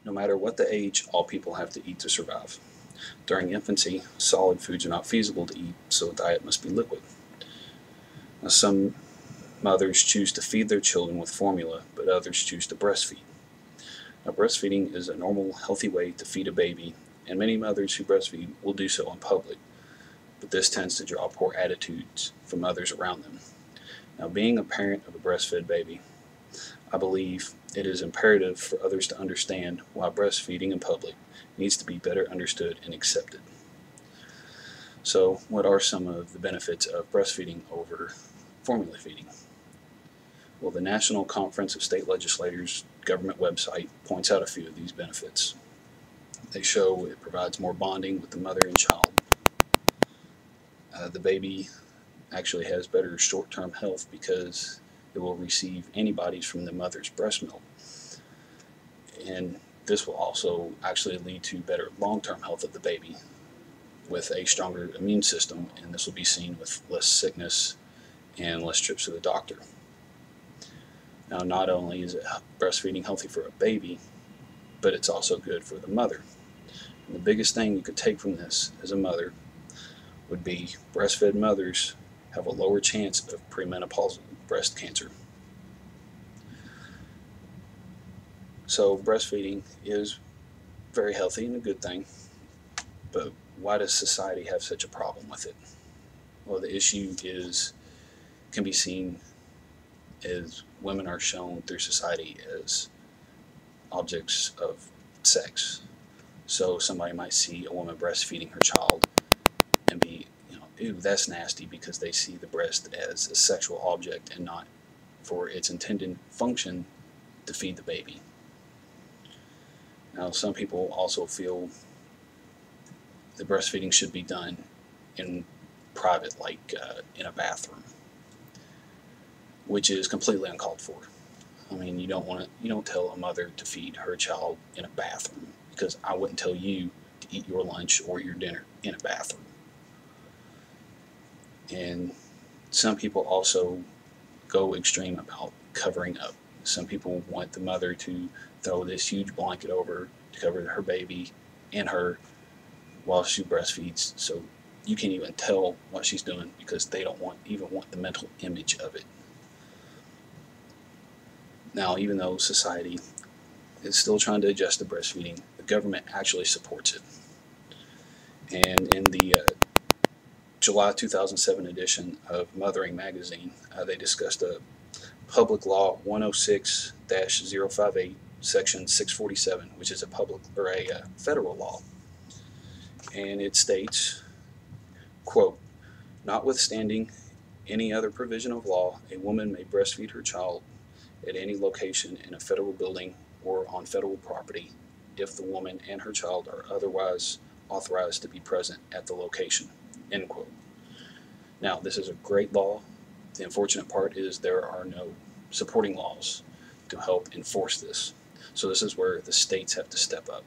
No matter what the age, all people have to eat to survive. During infancy, solid foods are not feasible to eat, so a diet must be liquid. Now, some mothers choose to feed their children with formula, but others choose to breastfeed. Now, breastfeeding is a normal, healthy way to feed a baby, and many mothers who breastfeed will do so in public, but this tends to draw poor attitudes from others around them. Now, being a parent of a breastfed baby, I believe it is imperative for others to understand why breastfeeding in public needs to be better understood and accepted. So, what are some of the benefits of breastfeeding over formula feeding? Well, the National Conference of State Legislators government website points out a few of these benefits. They show it provides more bonding with the mother and child. The baby actually has better short term health because it will receive antibodies from the mother's breast milk. And this will also actually lead to better long term health of the baby with a stronger immune system, and this will be seen with less sickness and less trips to the doctor. Now, not only is it breastfeeding healthy for a baby, but it's also good for the mother. And the biggest thing you could take from this as a mother would be breastfed mothers have a lower chance of premenopausal breast cancer. So breastfeeding is very healthy and a good thing, but why does society have such a problem with it? Well, the issue can be seen as women are shown through society as objects of sex. So somebody might see a woman breastfeeding her child and be, ew, that's nasty, because they see the breast as a sexual object and not for its intended function to feed the baby. Now, some people also feel the breastfeeding should be done in private, like in a bathroom, which is completely uncalled for. I mean, you don't tell a mother to feed her child in a bathroom, because I wouldn't tell you to eat your lunch or your dinner in a bathroom. And some people also go extreme about covering up. Some people want the mother to throw this huge blanket over to cover her baby and her while she breastfeeds, so you can't even tell what she's doing, because they don't even want the mental image of it. Now, even though society is still trying to adjust to breastfeeding, the government actually supports it. And in the July 2007 edition of Mothering magazine, they discussed a Public Law 106-058, Section 647, which is a federal law, and it states, quote, "Notwithstanding any other provision of law, a woman may breastfeed her child at any location in a federal building or on federal property if the woman and her child are otherwise authorized to be present at the location," end quote. Now, this is a great law. The unfortunate part is there are no supporting laws to help enforce this. So this is where the states have to step up.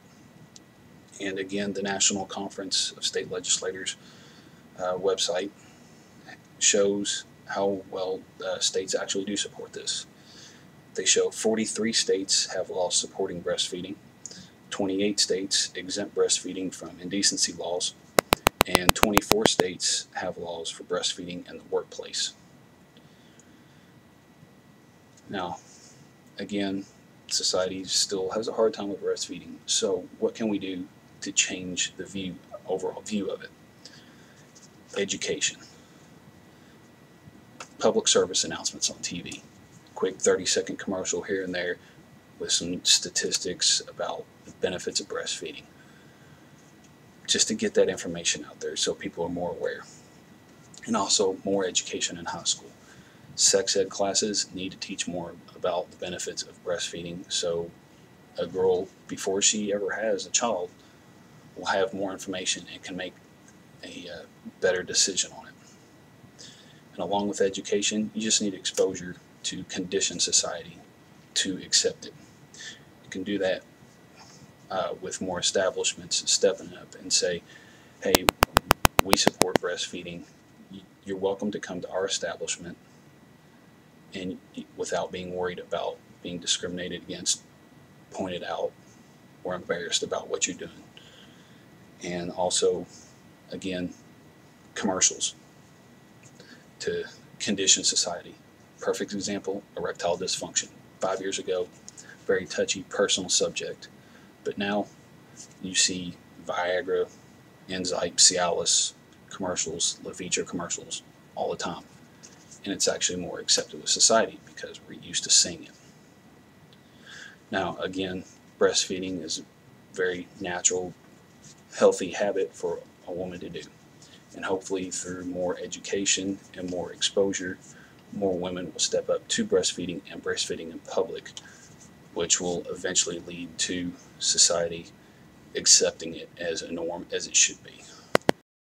And again, the National Conference of State Legislators website shows how well states actually do support this. They show 43 states have laws supporting breastfeeding, 28 states exempt breastfeeding from indecency laws, and 24 states have laws for breastfeeding in the workplace. Now, again, society still has a hard time with breastfeeding, so what can we do to change the overall view of it? Education. Public service announcements on TV. Quick 30-second commercial here and there with some statistics about the benefits of breastfeeding, just to get that information out there so people are more aware. And also more education in high school. Sex ed classes need to teach more about the benefits of breastfeeding, so a girl, before she ever has a child, will have more information and can make a better decision on it. And along with education, you just need exposure to condition society to accept it. You can do that with more establishments stepping up and say, hey, we support breastfeeding. You're welcome to come to our establishment, and without being worried about being discriminated against, pointed out, or embarrassed about what you're doing. And also, again, commercials to condition society. Perfect example, erectile dysfunction. 5 years ago, very touchy, personal subject. But now you see Viagra, Enzyme, Cialis commercials, Levitra commercials all the time. And it's actually more accepted with society because we're used to seeing it. Now, again, breastfeeding is a very natural, healthy habit for a woman to do. And hopefully through more education and more exposure, more women will step up to breastfeeding and breastfeeding in public, which will eventually lead to society accepting it as a norm, as it should be.